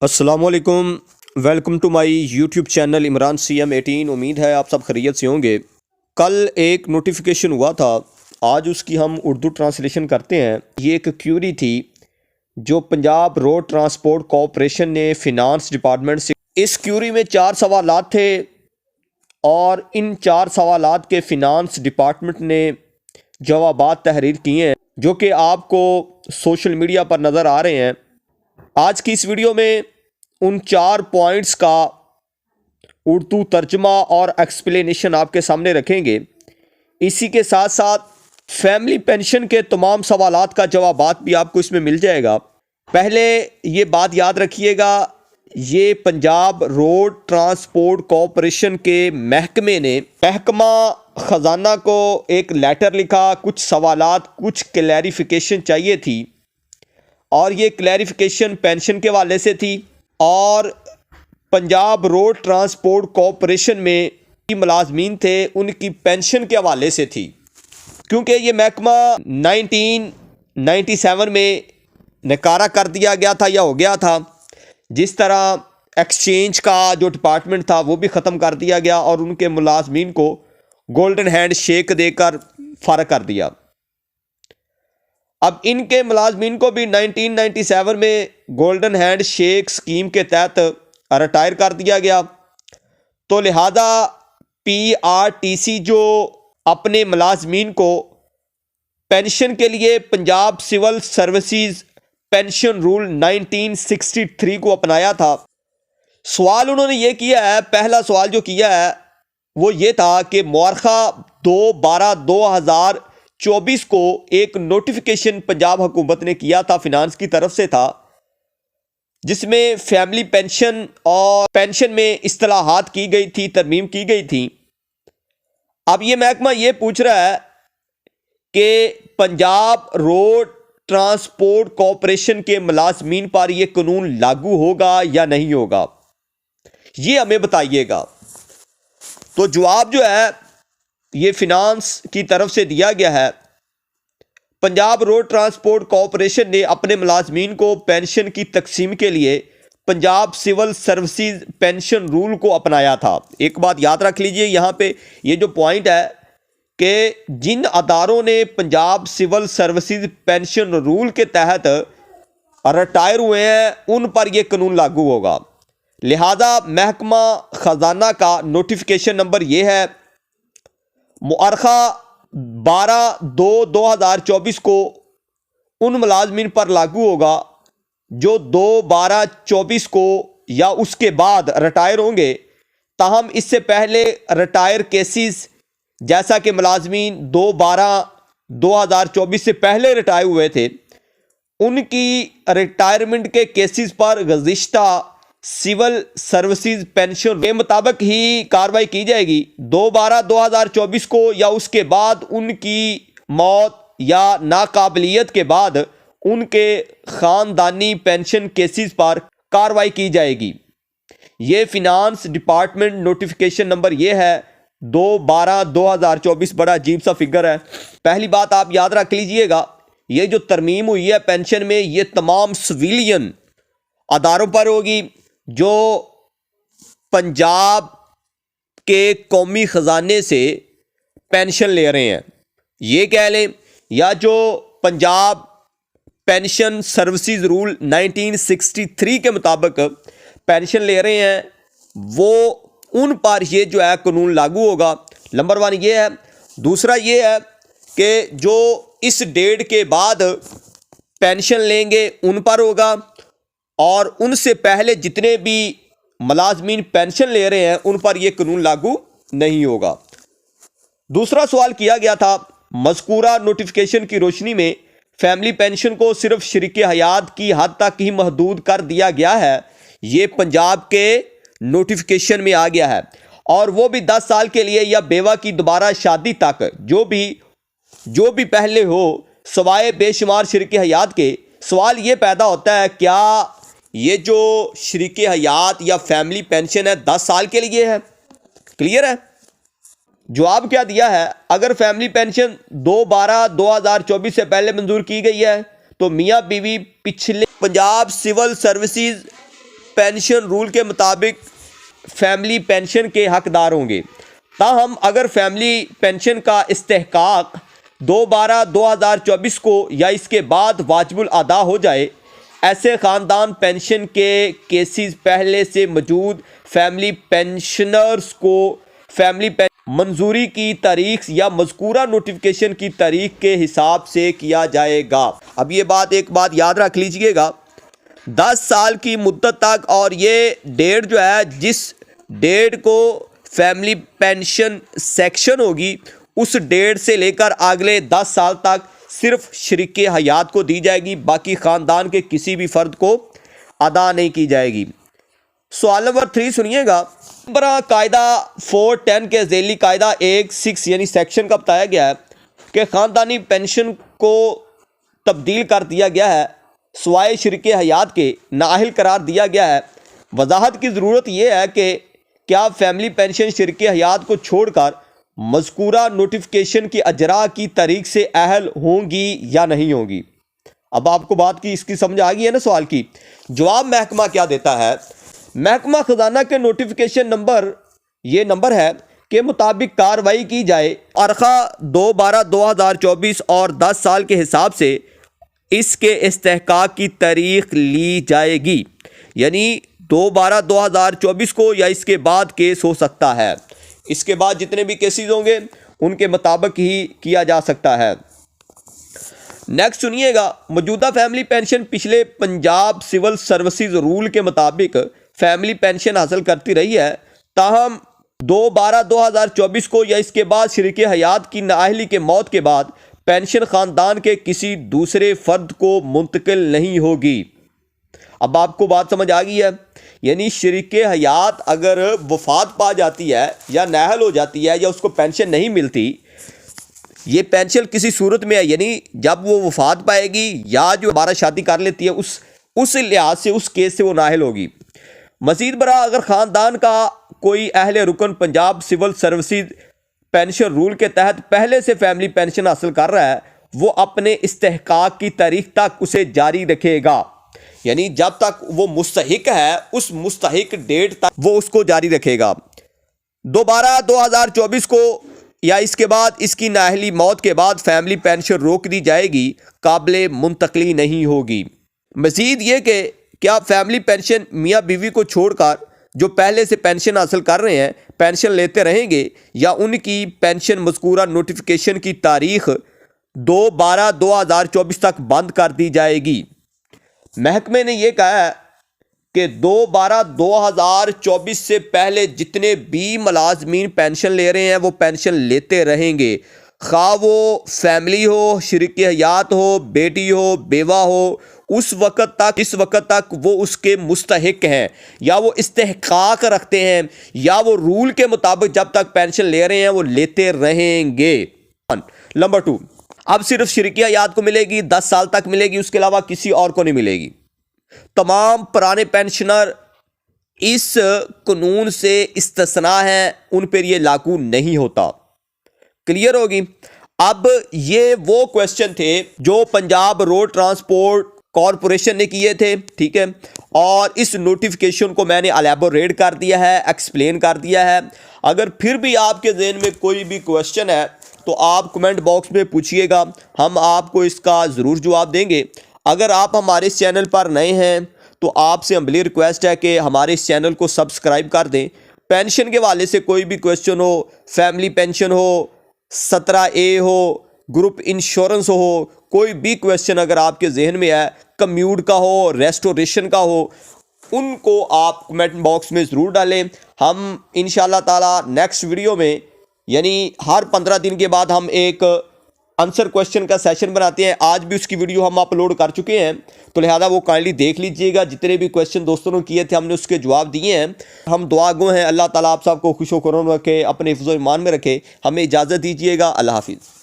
अस्सलामुअलैकुम, welcome to my YouTube channel Imran CM18। उम्मीद है आप सब खैरियत से होंगे। कल एक नोटिफिकेशन हुआ था, आज उसकी हम उर्दू ट्रांसलेशन करते हैं। ये एक क्यूरी थी जो पंजाब रोड ट्रांसपोर्ट कॉरपोरेशन ने फिनांस डिपार्टमेंट से, इस क्यूरी में 4 सवालात थे और इन 4 सवालात के फिनांस डिपार्टमेंट ने जवाबात तहरीर किए हैं जो कि आपको सोशल मीडिया पर नज़र आ रहे हैं। आज की इस वीडियो में उन 4 पॉइंट्स का उर्दू तर्जमा और एक्सप्लेनेशन आपके सामने रखेंगे। इसी के साथ साथ फैमिली पेंशन के तमाम सवालात का जवाबात भी आपको इसमें मिल जाएगा। पहले ये बात याद रखिएगा, ये पंजाब रोड ट्रांसपोर्ट कॉरपोरेशन के महकमे ने महकमा ख़जाना को एक लेटर लिखा, कुछ सवालात, कुछ क्लैरिफिकेशन चाहिए थी और ये क्लैरिफिकेशन पेंशन के हवाले से थी और पंजाब रोड ट्रांसपोर्ट कॉरपोरेशन में मुलाजमीन थे उनकी पेंशन के हवाले से थी। क्योंकि ये महकमा 1997 में नकारा कर दिया गया था या हो गया था, जिस तरह एक्सचेंज का जो डिपार्टमेंट था वो भी ख़त्म कर दिया गया और उनके मुलाजमीन को गोल्डन हैंड शेक देकर फ़ारग कर दिया। अब इनके मुलाजमीन को भी 1997 में गोल्डन हैंड शेक स्कीम के तहत रिटायर कर दिया गया। तो लिहाजा PRTC जो अपने मुलाजमीन को पेंशन के लिए Punjab civil services pension rule 1963 को अपनाया था। सवाल उन्होंने ये किया है, पहला सवाल जो किया है वो ये था कि मुआरखा 2/12/2024 को एक नोटिफिकेशन पंजाब हुकूमत ने किया था, फिनांस की तरफ से था, जिसमें फैमिली पेंशन और पेंशन में इस्तिलाहात की गई थी, तरमीम की गई थी। अब ये महकमा ये पूछ रहा है कि पंजाब रोड ट्रांसपोर्ट कॉरपोरेशन के मुलाजमीन पर यह कानून लागू होगा या नहीं होगा, ये हमें बताइएगा। तो जवाब जो है ये फिनांस की तरफ से दिया गया है। पंजाब रोड ट्रांसपोर्ट कॉरपोरेशन ने अपने मुलाजमीन को पेंशन की तकसीम के लिए Punjab civil services pension rule को अपनाया था। एक बात याद रख लीजिए, यहाँ पे ये जो पॉइंट है कि जिन अदारों ने Punjab civil services pension rule के तहत रिटायर हुए हैं उन पर यह कानून लागू होगा। लिहाजा महकमा ख़जाना का नोटिफिकेशन नंबर यह है, मुआरखा 12/2/2024 को उन मुलाजमीन पर लागू होगा जो 2/12/24 को या उसके बाद रिटायर होंगे। ताहम इससे पहले रिटायर केसेस, जैसा कि मुलाजमीन 2/12/2024 से पहले रिटायर हुए थे, उनकी रिटायरमेंट के केसेस पर गुज़िश्ता सिविल सर्विसेज पेंशन के मुताबिक ही कार्रवाई की जाएगी। 2/12/2024 को या उसके बाद उनकी मौत या नाकाबिलियत के बाद उनके ख़ानदानी पेंशन केसेस पर कार्रवाई की जाएगी। ये फिनांस डिपार्टमेंट नोटिफिकेशन नंबर ये है 2/12/2024। बड़ा अजीब सा फिगर है। पहली बात आप याद रख लीजिएगा, ये जो तरमीम हुई है पेंशन में, ये तमाम सिविलियन अदारों पर होगी जो पंजाब के कौमी ख़जाने से पेंशन ले रहे हैं, ये कह लें, या जो पंजाब पेंशन सर्विसेज रूल 1963 के मुताबिक पेंशन ले रहे हैं, वो उन पर ये जो है कानून लागू होगा। नंबर 1 ये है। दूसरा ये है कि जो इस डेट के बाद पेंशन लेंगे उन पर होगा और उनसे पहले जितने भी मुलाजमीन पेंशन ले रहे हैं उन पर यह कानून लागू नहीं होगा। दूसरा सवाल किया गया था, मज़कूरा नोटिफिकेशन की रोशनी में फैमिली पेंशन को सिर्फ शरीके हयात की हद तक ही महदूद कर दिया गया है। ये पंजाब के नोटिफिकेशन में आ गया है और वो भी 10 साल के लिए या बेवा की दोबारा शादी तक, जो भी पहले हो सवाए बेशुमार शरीके हयात के। सवाल ये पैदा होता है, क्या ये जो शरीके हयात या फैमिली पेंशन है 10 साल के लिए है? क्लियर है? जवाब क्या दिया है, अगर फैमिली पेंशन 2/12/2024 से पहले मंजूर की गई है तो मियाँ बीवी पिछले Punjab civil services pension rule के मुताबिक फैमिली पेंशन के हकदार होंगे। ताहम अगर फैमिली पेंशन का इस्तेहकाक 2/12/2024 को या इसके बाद वाजिबुल अदा हो जाए, ऐसे ख़ानदान पेंशन के केसेस पहले से मौजूद फैमिली पेंशनर्स को फैमिली मंजूरी की तारीख या मज़कूरा नोटिफिकेशन की तारीख के हिसाब से किया जाएगा। अब ये एक बात याद रख लीजिएगा, 10 साल की मुद्दत तक, और ये डेट जो है जिस डेट को फैमिली पेंशन सेक्शन होगी उस डेट से लेकर अगले 10 साल तक सिर्फ शरीके हयात को दी जाएगी, बाकी ख़ानदान के किसी भी फ़र्द को अदा नहीं की जाएगी। सवाल नंबर 3 सुनिएगा। कायदा 410 के ज़ैली कायदा 1(6) यानी सेक्शन का बताया गया है कि ख़ानदानी पेंशन को तब्दील कर दिया गया है, सवाए शरीके हयात के नाअहल करार दिया गया है। वजाहत की ज़रूरत यह है कि क्या फैमिली पेंशन शरीके हयात को छोड़कर मज़कूरा नोटिफिकेशन की अजरा की तारीख से अहल होंगी या नहीं होंगी। अब आपको बात की इसकी समझ आ गई है ना सवाल की। जवाब महकमा क्या देता है, महकमा ख़जाना के नोटिफिकेशन नंबर ये नंबर है के मुताबिक कार्रवाई की जाए। अरखा 2/12/2024 और 10 साल के हिसाब से इसके इस्तेहकाक की तारीख ली जाएगी, यानी 2/12/2024 को या इसके बाद केस हो सकता है। इसके बाद जितने भी केसेस होंगे उनके मुताबिक ही किया जा सकता है। नेक्स्ट सुनिएगा। मौजूदा फैमिली पेंशन पिछले पंजाब सिविल सर्विसेज रूल के मुताबिक फैमिली पेंशन हासिल करती रही है, ताहम 2/12/2024 को या इसके बाद शरीके हयात की नाअहली के मौत के बाद पेंशन ख़ानदान के किसी दूसरे फ़र्द को मुंतकिल नहीं होगी। अब आपको बात समझ आ गई है, यानी शरीके हयात अगर वफ़ात पा जाती है या नाअहल हो जाती है या उसको पेंशन नहीं मिलती, ये पेंशन किसी सूरत में है, यानी जब वो वफ़ात पाएगी या जो दोबारा शादी कर लेती है उस लिहाज से उस केस से वो नाअहल होगी। मज़ीद बरा अगर ख़ानदान का कोई अहले रुकन Punjab civil services pension rule के तहत पहले से फैमिली पेंशन हासिल कर रहा है, वो अपने इस्तेहकाक की तारीख तक उसे जारी रखेगा, यानी जब तक वो मुस्तहिक है उस मुस्तहिक डेट तक वो उसको जारी रखेगा। 2/12/2024 को या इसके बाद इसकी नाअहली मौत के बाद फैमिली पेंशन रोक दी जाएगी, काबिल मुंतकली नहीं होगी। मज़ीद ये कि क्या फैमिली पेंशन मियाँ बीवी को छोड़कर जो पहले से पेंशन हासिल कर रहे हैं पेंशन लेते रहेंगे, या उनकी पेंशन मज़कूरा नोटिफिकेशन की तारीख 2/12/2024 तक बंद कर दी जाएगी। महकमे ने यह कहा है कि 2/12/2024 से पहले जितने भी मुलाजमीन पेंशन ले रहे हैं वो पेंशन लेते रहेंगे, खा वो फैमिली हो, शरीके हयात हो, बेटी हो, बेवा हो, उस वक़्त तक इस वक़्त तक वो उसके मुस्तहिक हैं या वो इस्तेहकाक रखते हैं या वो रूल के मुताबिक जब तक पेंशन ले रहे हैं वो लेते रहेंगे। नंबर 2, अब सिर्फ शरीके हयात को मिलेगी, 10 साल तक मिलेगी, उसके अलावा किसी और को नहीं मिलेगी। तमाम पुराने पेंशनर इस कानून से इस्तिस्ना हैं, उन पर यह लागू नहीं होता। क्लियर होगी। अब ये वो क्वेश्चन थे जो पंजाब रोड ट्रांसपोर्ट कॉरपोरेशन ने किए थे, ठीक है, और इस नोटिफिकेशन को मैंने एलैबोरेट कर दिया है, एक्सप्लेन कर दिया है। अगर फिर भी आपके ज़हन में कोई भी क्वेश्चन है तो आप कमेंट बॉक्स में पूछिएगा, हम आपको इसका ज़रूर जवाब देंगे। अगर आप हमारे इस चैनल पर नए हैं तो आपसे हम्बली रिक्वेस्ट है कि हमारे इस चैनल को सब्सक्राइब कर दें। पेंशन के हवाले से कोई भी क्वेश्चन हो, फैमिली पेंशन हो, 17A हो, ग्रुप इंश्योरेंस हो, कोई भी क्वेश्चन अगर आपके जहन में है, कम्यूट का हो, रेस्टोरेशन का हो, उनको आप कमेंट बॉक्स में ज़रूर डालें। हम इंशाल्लाह ताला नेक्स्ट वीडियो में, यानी हर 15 दिन के बाद हम एक आंसर क्वेश्चन का सेशन बनाते हैं। आज भी उसकी वीडियो हम अपलोड कर चुके हैं, तो लिहाजा वो काइंडली देख लीजिएगा। जितने भी क्वेश्चन दोस्तों ने किए थे हमने उसके जवाब दिए हैं। हम दुआ गो हैं, अल्लाह ताला आप सबको खुश व खुर्रम रखे, अपने हिफ्ज़-ओ-ईमान में रखे। हमें इजाज़त दीजिएगा। अल्लाह हाफिज़।